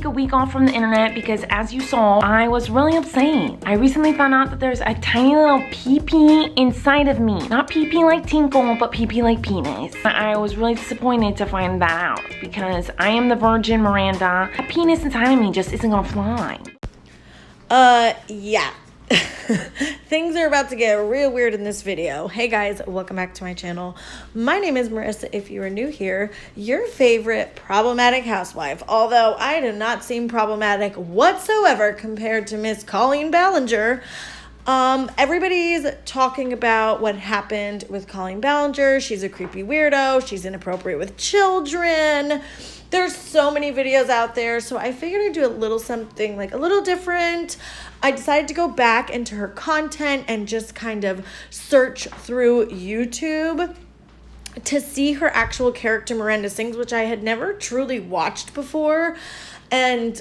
a week off from the internet because, as you saw, I was really upset. I recently found out that there's a tiny little pee-pee inside of me. Not pee-pee like tinkle, but pee-pee like penis. I was really disappointed to find that out because I am the virgin Miranda. A penis inside of me just isn't gonna fly. Yeah. Things are about to get real weird in this video. Hey guys, welcome back to my channel. My name is Marissa. If you are new here, your favorite problematic housewife. Although I do not seem problematic whatsoever compared to Miss Colleen Ballinger. Everybody's talking about what happened with Colleen Ballinger. She's a creepy weirdo. She's inappropriate with children. There's so many videos out there, so I figured I'd do a little something like a little different. I decided to go back into her content and just kind of search through YouTube to see her actual character Miranda sings, which I had never truly watched before.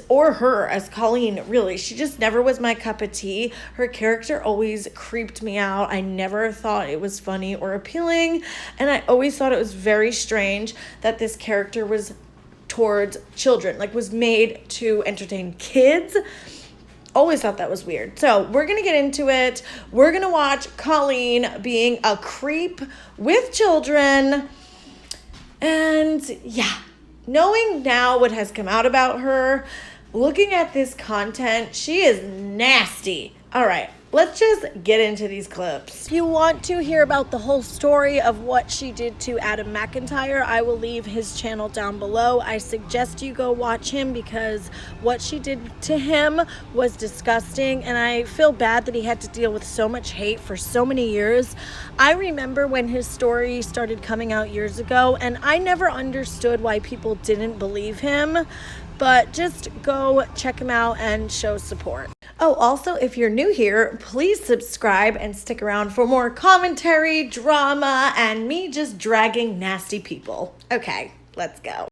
Or her as Colleen, really. She just never was my cup of tea. Her character always creeped me out. I never thought it was funny or appealing, and I always thought it was very strange that this character was towards children, like was made to entertain kids. Always thought that was weird. So we're gonna get into it. We're gonna watch Colleen being a creep with children. And yeah, knowing now what has come out about her, looking at this content, she is nasty. All right, let's just get into these clips. If you want to hear about the whole story of what she did to Adam McIntyre, I will leave his channel down below. I suggest you go watch him because what she did to him was disgusting, and I feel bad that he had to deal with so much hate for so many years. I remember when his story started coming out years ago, and I never understood why people didn't believe him, but just go check him out and show support. Oh, also, if you're new here, please subscribe and stick around for more commentary, drama, and me just dragging nasty people. Okay, let's go.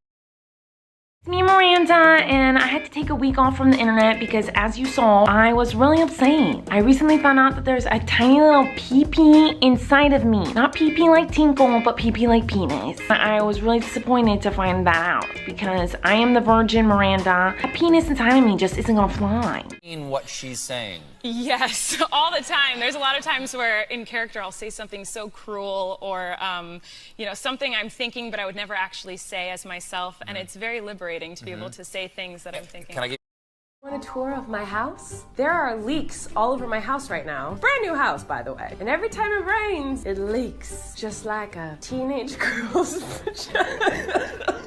It's me, Miranda, and I had to take a week off from the internet because, as you saw, I was really upset. I recently found out that there's a tiny little pee-pee inside of me. Not pee-pee like tinkle, but pee-pee like penis. I was really disappointed to find that out because I am the virgin Miranda. A penis inside of me just isn't gonna fly. What she's saying. Yes, all the time. There's a lot of times where in character I'll say something so cruel or, you know, something I'm thinking but I would never actually say as myself, and it's very liberating to be able to say things that I'm thinking. Can I get Want a tour of my house? There are leaks all over my house right now. Brand new house, by the way. And every time it rains, it leaks. Just like a teenage girl's vagina.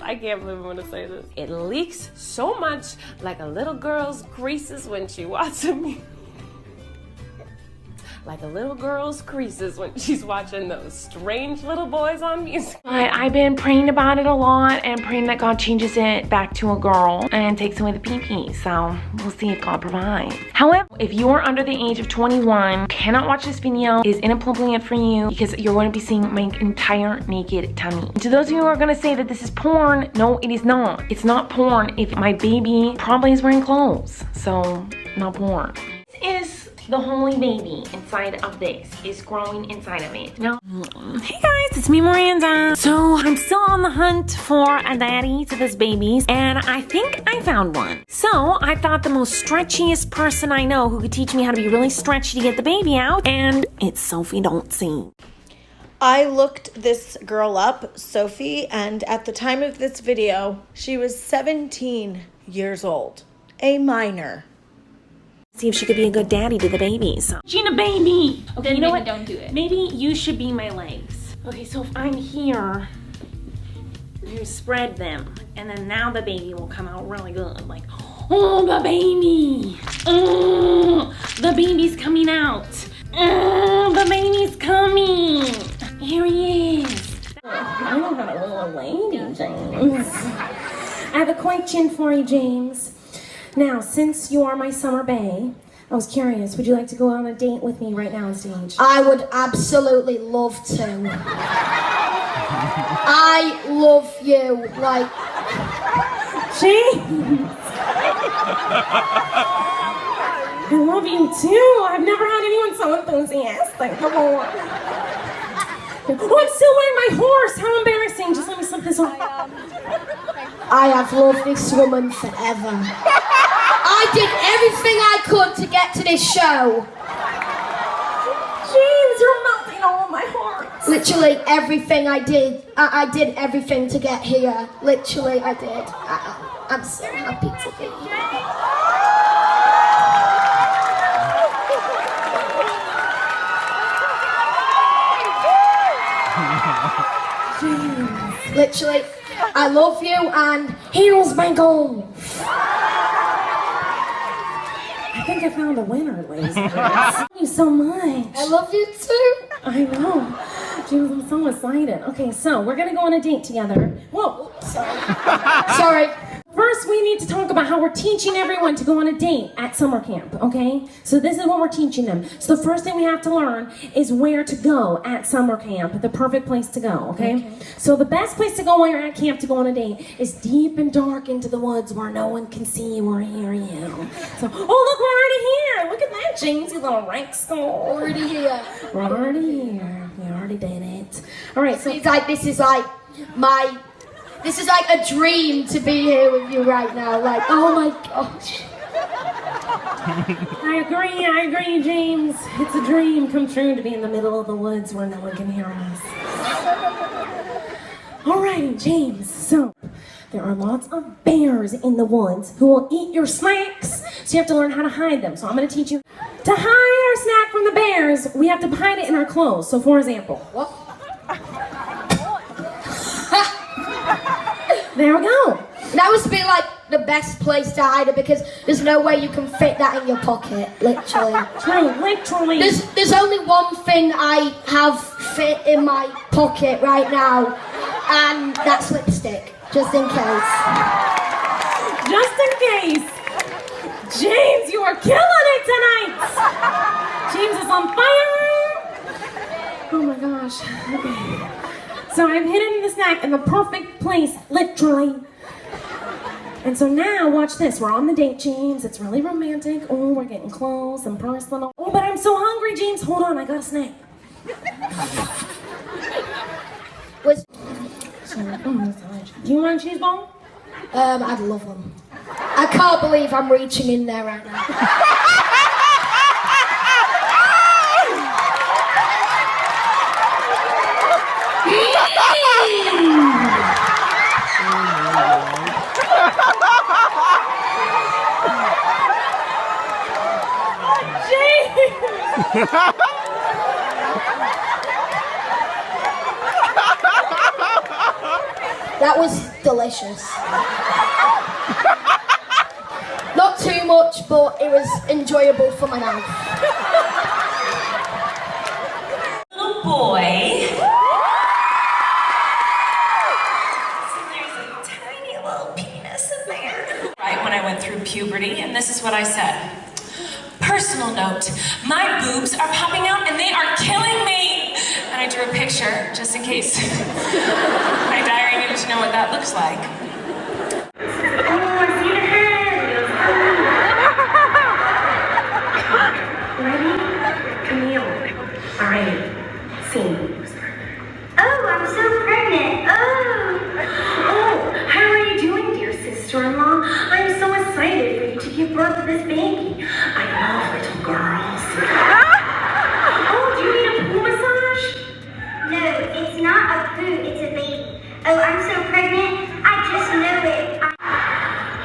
I can't believe I'm gonna say this. It leaks so much like a little girl's creases when she watches me. Like a little girl's creases when she's watching those strange little boys on music. But I've been praying about it a lot and praying that God changes it back to a girl and takes away the pee-pee. So we'll see if God provides. However, if you are under the age of 21, cannot watch this video, is inappropriate for you because you're going to be seeing my entire naked tummy. And to those of you who are going to say that this is porn, no, it is not. It's not porn if my baby probably is wearing clothes. So, not porn. This is the holy baby inside of this is growing inside of it. Now, hey guys, it's me, Miranda. So I'm still on the hunt for a daddy to this baby's, and I think I found one. So I thought the most stretchiest person I know who could teach me how to be really stretchy to get the baby out, and it's Sophie Don't See. I looked this girl up, Sophie, and at the time of this video, she was 17 years old, a minor. See if she could be a good daddy to the babies. Gina, baby! Okay, Then you know maybe what? don't do it. Maybe you should be my legs. Okay, so if I'm here, you spread them, and then now the baby will come out really good. Like, oh, the baby! Oh, the baby's coming out. Oh, the baby's coming. Here he is. I know how to hold a lady, James. I have a question for you, James. Now, since you are my summer bae, I was curious, would you like to go on a date with me right now on stage? I would absolutely love to. I love you, like... James! I love you too! I've never had anyone so enthusiastic. Come on. Oh, I'm still wearing my horse. How embarrassing. Just let me slip this on. I have loved this woman forever. I did everything I could to get to this show. James, you're melting all my hearts. Literally everything I did. I did everything to get here. Literally, I did. I'm so happy to be here. James, literally, I love you and here's my goal. I think I found a winner, ladies and gentlemen. Thank you so much. I love you too. I know. James, I'm so excited. Okay, so we're gonna go on a date together. Whoa, sorry. Sorry. First, we need to talk about how we're teaching everyone to go on a date at summer camp, okay? So this is what we're teaching them. So the first thing we have to learn is where to go at summer camp, the perfect place to go, okay? So the best place to go while you're at camp to go on a date is deep and dark into the woods where no one can see you or hear you. So, oh look, we're already here. Look at that, James, you little rascal. Already here. We're already here. We already did it. All right, so It's like this is like a dream to be here with you right now. Like, oh my gosh. I agree, James. It's a dream come true to be in the middle of the woods where no one can hear us. Alrighty, James, so there are lots of bears in the woods who will eat your snacks, so you have to learn how to hide them. So I'm going to teach you to hide our snack from the bears. We have to hide it in our clothes. So for example, there we go. That must be like the best place to hide it because there's no way you can fit that in your pocket, literally. True, literally. There's only one thing I have fit in my pocket right now, and that's lipstick, just in case. Just in case. James, you are killing it tonight. James is on fire. Oh my gosh. Okay. So I've hidden the snack in the perfect place, literally. And so now, watch this. We're on the date, James. It's really romantic. Oh, we're getting close and personal. Oh, but I'm so hungry, James. Hold on, I got a snack. Do you want a cheese ball? I'd love them. I can't believe I'm reaching in there right now. That was delicious. Not too much, but it was enjoyable for my mouth. Little boy. So there's a tiny little penis in there. Right when I went through puberty, and this is what I said. Personal note, my boobs are popping out and they are killing me. And I drew a picture just in case my diary needed to know what that looks like. Oh, I see your head. Ready? Camille. All right. Scene. Oh, I'm so pregnant. Oh, how are you doing, dear sister-in-law? I'm so excited for you to give birth to this baby. I love little girls. Oh, do you need a poo massage? No, it's not a poo, it's a baby. Oh, I'm so pregnant, I just know it.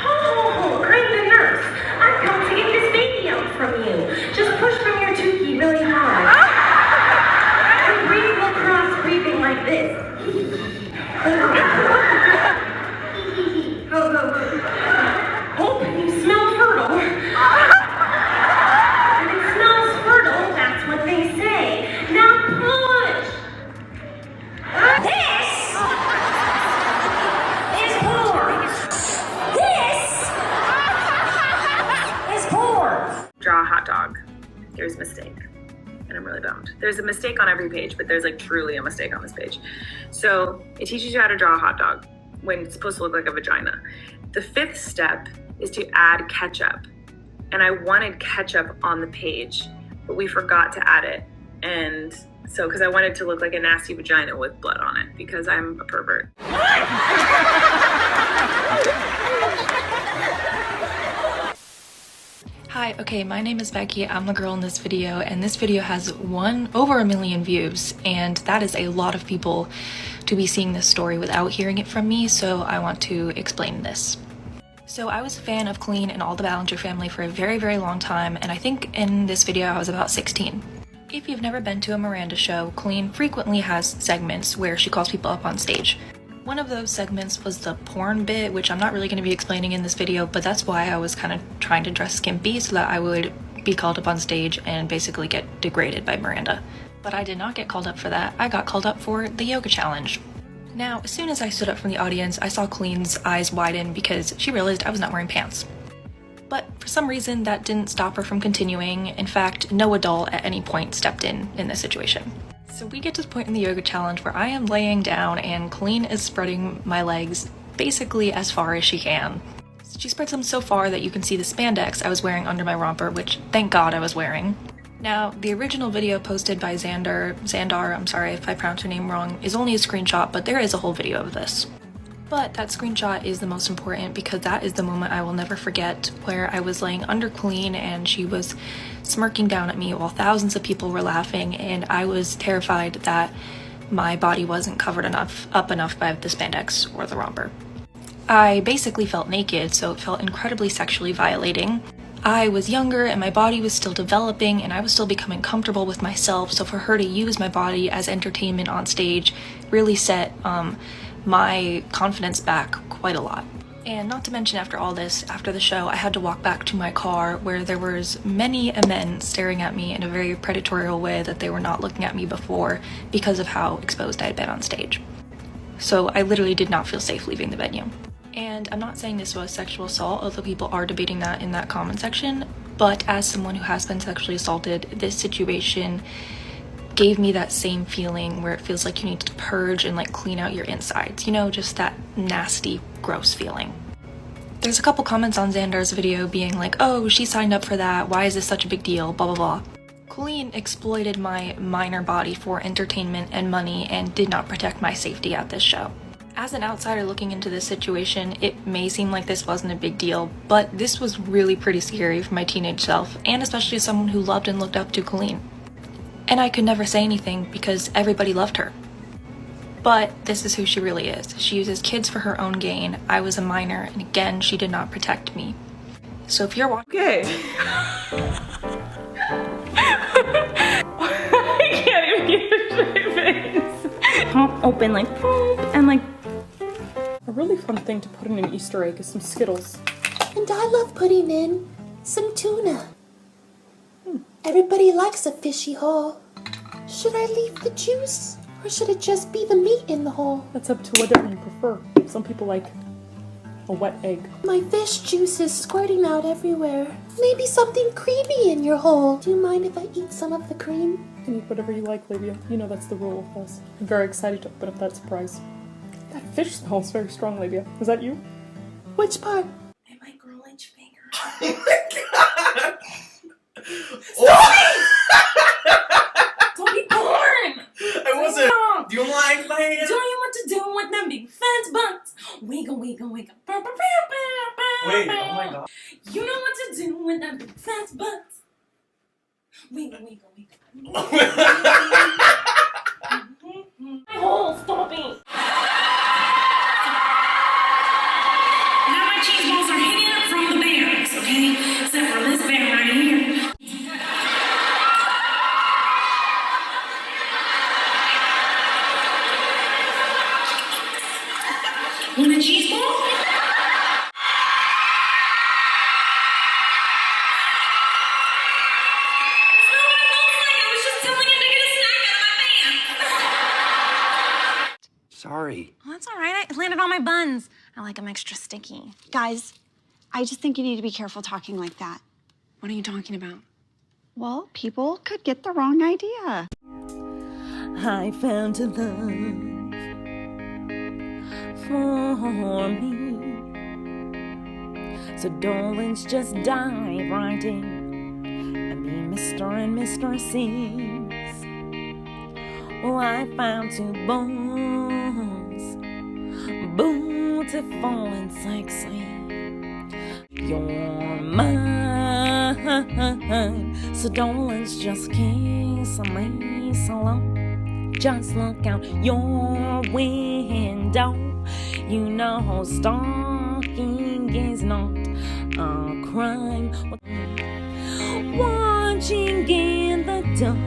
Oh, I'm the nurse. I've come to get this baby out from you. Just push from your tookie really hard. And breathe will cross breathing like this. Oh, you smell fertile. And it smells fertile, that's what they say. Now push. This is poor. This is poor. Draw a hot dog. There's a mistake. And I'm really bummed. There's a mistake on every page, but there's like truly a mistake on this page. So it teaches you how to draw a hot dog when it's supposed to look like a vagina. The fifth step is to add ketchup. And I wanted ketchup on the page, but we forgot to add it. And So, because I wanted to look like a nasty vagina with blood on it, because I'm a pervert. Hi, okay, my name is Becky. I'm the girl in this video, and this video has over 1 million views, and that is a lot of people to be seeing this story without hearing it from me, so I want to explain this. So I was a fan of Colleen and all the Ballinger family for a very, very long time, and I think in this video I was about 16. If you've never been to a Miranda show, Colleen frequently has segments where she calls people up on stage. One of those segments was the porn bit, which I'm not really going to be explaining in this video, but that's why I was kind of trying to dress skimpy so that I would be called up on stage and basically get degraded by Miranda. But I did not get called up for that. I got called up for the yoga challenge. Now, as soon as I stood up from the audience, I saw Colleen's eyes widen because she realized I was not wearing pants. But for some reason, that didn't stop her from continuing. In fact, no adult at any point stepped in this situation. So we get to the point in the yoga challenge where I am laying down and Colleen is spreading my legs basically as far as she can. She spreads them so far that you can see the spandex I was wearing under my romper, which thank God I was wearing. Now, the original video posted by Xandar, I'm sorry if I pronounced her name wrong, is only a screenshot, but there is a whole video of this. But that screenshot is the most important because that is the moment I will never forget, where I was laying under Colleen and she was smirking down at me while thousands of people were laughing, and I was terrified that my body wasn't covered up enough by the spandex or the romper. I basically felt naked, so it felt incredibly sexually violating. I was younger and my body was still developing and I was still becoming comfortable with myself, so for her to use my body as entertainment on stage really set my confidence back quite a lot. And not to mention, after all this, after the show, I had to walk back to my car where there was many men staring at me in a very predatory way that they were not looking at me before because of how exposed I had been on stage. So I literally did not feel safe leaving the venue. And I'm not saying this was sexual assault, although people are debating that in that comment section, but as someone who has been sexually assaulted, this situation gave me that same feeling where it feels like you need to purge and like clean out your insides, you know, just that nasty, gross feeling. There's a couple comments on Xandar's video being like, oh, she signed up for that, why is this such a big deal, blah blah blah. Colleen exploited my minor body for entertainment and money and did not protect my safety at this show. As an outsider looking into this situation, it may seem like this wasn't a big deal, but this was really pretty scary for my teenage self, and especially as someone who loved and looked up to Colleen. And I could never say anything because everybody loved her. But this is who she really is. She uses kids for her own gain. I was a minor, and again, she did not protect me. So if you're watching— Okay. I can't even get a straight face. Pop open like boop, and like. A really fun thing to put in an Easter egg is some Skittles. And I love putting in some tuna. Everybody likes a fishy hole. Should I leave the juice, or should it just be the meat in the hole? That's up to whatever you prefer. Some people like a wet egg. My fish juice is squirting out everywhere. Maybe something creamy in your hole. Do you mind if I eat some of the cream? You can eat whatever you like, Labia. You know that's the rule with us. I'm very excited to open up that surprise. That fish smells very strong, Labia. Is that you? Which part? And my girl inch finger. Oh my god! Don't be born! I wasn't. Do you like my hand? Do you want to do with them big fat butts? Wiggle, wiggle, wiggle. Wait, oh my god. You know what to do with them big fat butts. Wiggle, wiggle, wiggle. Oh, stop it! Now my cheese balls are hidden from the bears, okay? Except for this bear right here. Want a cheese ball? Sorry. Well, that's all right. It landed on my buns. I like them extra sticky. Guys, I just think you need to be careful talking like that. What are you talking about? Well, people could get the wrong idea. I found a love for me. So darlings, just dive right in and be Mr. and Mrs. Oh, I found two bones, beautiful and sexy. You're mine, so don't let's just kiss me slow. Just look out your window. You know stalking is not a crime. Watching in the dark,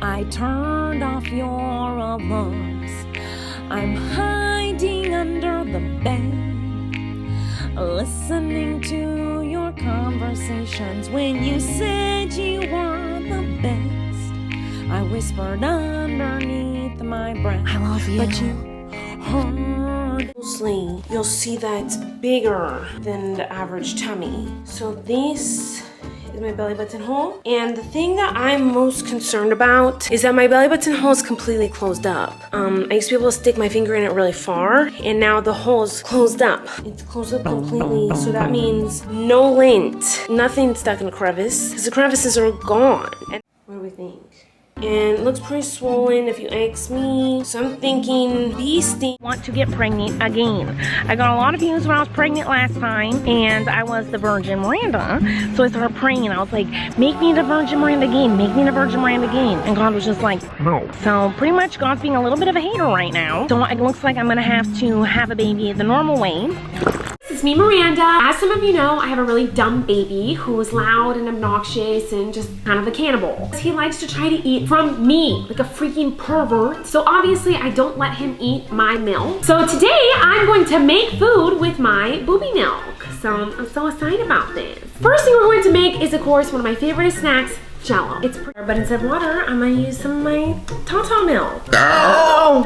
I turned off your alarms. I'm hiding under the bed, listening to your conversations. When you said you were the best, I whispered underneath my breath, I love you. but you heard. Mostly, you'll see that it's bigger than the average tummy. So this is my belly button hole. And the thing that I'm most concerned about is that my belly button hole is completely closed up. I used to be able to stick my finger in it really far, and now the hole is closed up. It's closed up completely, so that means no lint, nothing stuck in the crevice, because the crevices are gone. And what do we think? And it looks pretty swollen if you ask me. So I'm thinking beastie. Want to get pregnant again. I got a lot of views when I was pregnant last time, and I was the Virgin Miranda. So I started praying. I was like, make me the Virgin Miranda again. Make me the Virgin Miranda again. And God was just like, no. So pretty much God's being a little bit of a hater right now. So it looks like I'm gonna have to have a baby the normal way. This is me, Miranda. As some of you know, I have a really dumb baby who is loud and obnoxious and just kind of a cannibal. He likes to try to eat from me like a freaking pervert. So obviously I don't let him eat my milk. So today I'm going to make food with my booby milk. So I'm so excited about this. First thing we're going to make is, of course, one of my favorite snacks, Jello. It's pretty, but instead of water, I'm gonna use some of my Tata milk. Oh!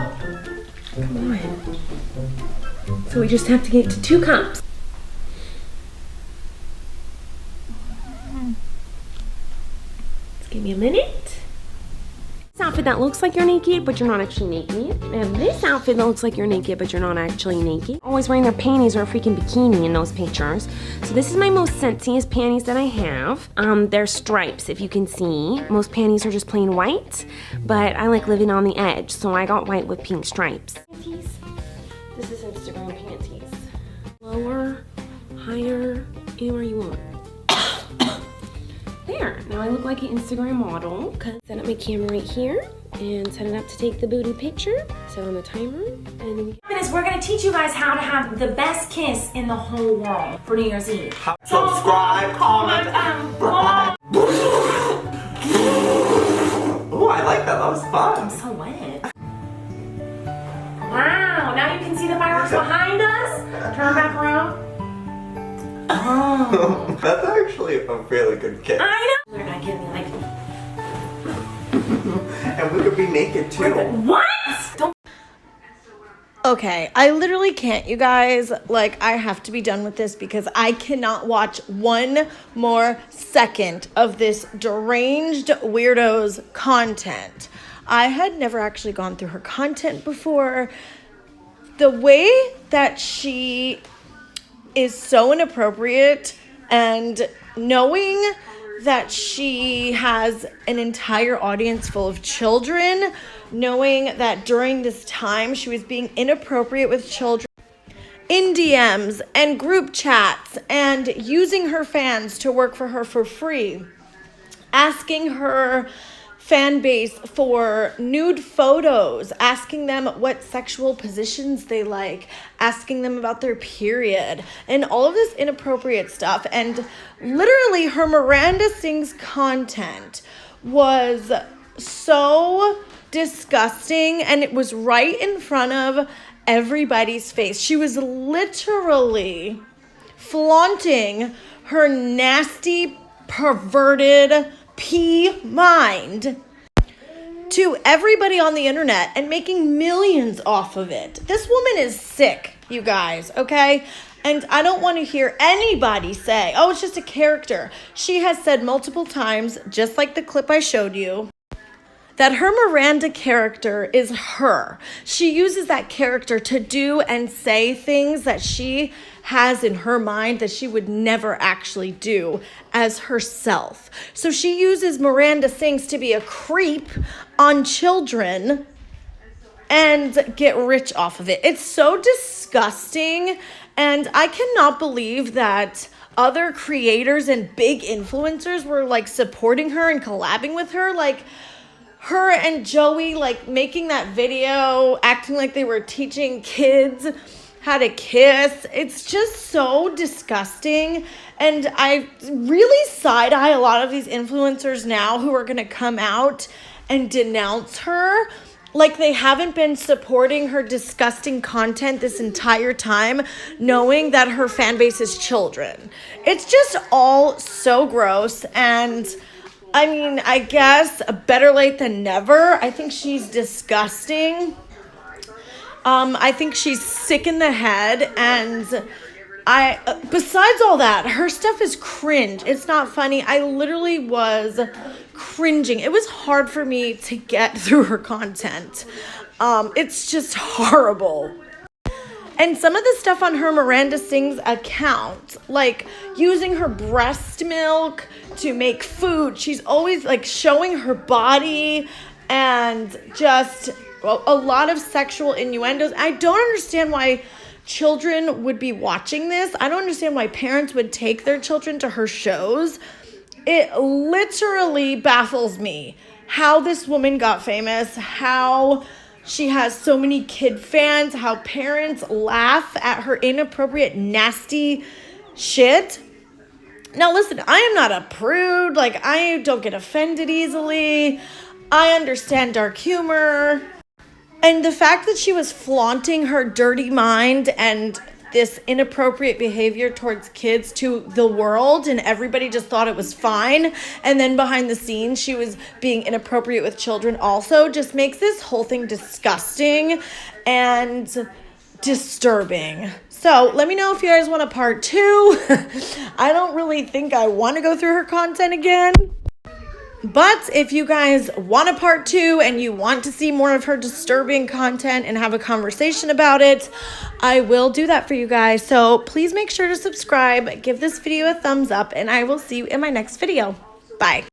Come on. So we just have to get to 2 cups. Just give me a minute. This outfit that looks like you're naked, but you're not actually naked. And this outfit that looks like you're naked, but you're not actually naked. Always wearing their panties or a freaking bikini in those pictures. So this is my most sexiest panties that I have. They're stripes, if you can see. Most panties are just plain white, but I like living on the edge, so I got white with pink stripes. Panties. This is Instagram panties. Lower, higher, anywhere you want. There, now I look like an Instagram model. Set up my camera right here and set it up to take the booty picture. Set on the timer, and then we're gonna teach you guys how to have the best kiss in the whole world for New Year's Eve. Subscribe, comment, and oh, I like that. That was fun. I'm so wet. Wow, now you can see the fireworks behind us. Turn back around. Oh. That's actually a really good kiss. I know. We're not kidding, like. And we could be naked too. What? Don't. Okay, I literally can't, you guys. Like, I have to be done with this because I cannot watch one more second of this deranged weirdo's content. I had never actually gone through her content before. The way that she is so inappropriate, and knowing that she has an entire audience full of children, knowing that during this time she was being inappropriate with children in DMs and group chats, and using her fans to work for her for free, asking her fan base for nude photos, asking them what sexual positions they like, asking them about their period, and all of this inappropriate stuff. And literally her Miranda Sings content was so disgusting, and it was right in front of everybody's face. She was literally flaunting her nasty, perverted mind to everybody on the internet and making millions off of it. This woman is sick, you guys, okay? And I don't want to hear anybody say, oh, it's just a character. She has said multiple times, just like the clip I showed you, that her Miranda character is her. She uses that character to do and say things that she has in her mind that she would never actually do as herself. So she uses Miranda Sings to be a creep on children and get rich off of it. It's so disgusting, and I cannot believe that other creators and big influencers were like supporting her and collabing with her. Like her and Joey like making that video, acting like they were teaching kids how to kiss. It's just so disgusting. And I really side-eye a lot of these influencers now who are gonna come out and denounce her. Like they haven't been supporting her disgusting content this entire time, knowing that her fan base is children. It's just all so gross. And I mean, I guess better late than never. I think she's disgusting. I think she's sick in the head. And besides all that, her stuff is cringe. It's not funny. I literally was cringing. It was hard for me to get through her content. It's just horrible. And some of the stuff on her Miranda Sings account, like using her breast milk to make food. She's always like showing her body and just a lot of sexual innuendos. I don't understand why children would be watching this. I don't understand why parents would take their children to her shows. It literally baffles me how this woman got famous, how she has so many kid fans, how parents laugh at her inappropriate, nasty shit. Now listen, I am not a prude. Like, I don't get offended easily. I understand dark humor. And the fact that she was flaunting her dirty mind and this inappropriate behavior towards kids to the world, and everybody just thought it was fine, and then behind the scenes she was being inappropriate with children also, just makes this whole thing disgusting and disturbing. So let me know if you guys want a part 2. I don't really think I want to go through her content again. But if you guys want a part 2 and you want to see more of her disturbing content and have a conversation about it, I will do that for you guys. So please make sure to subscribe, give this video a thumbs up, and I will see you in my next video. Bye.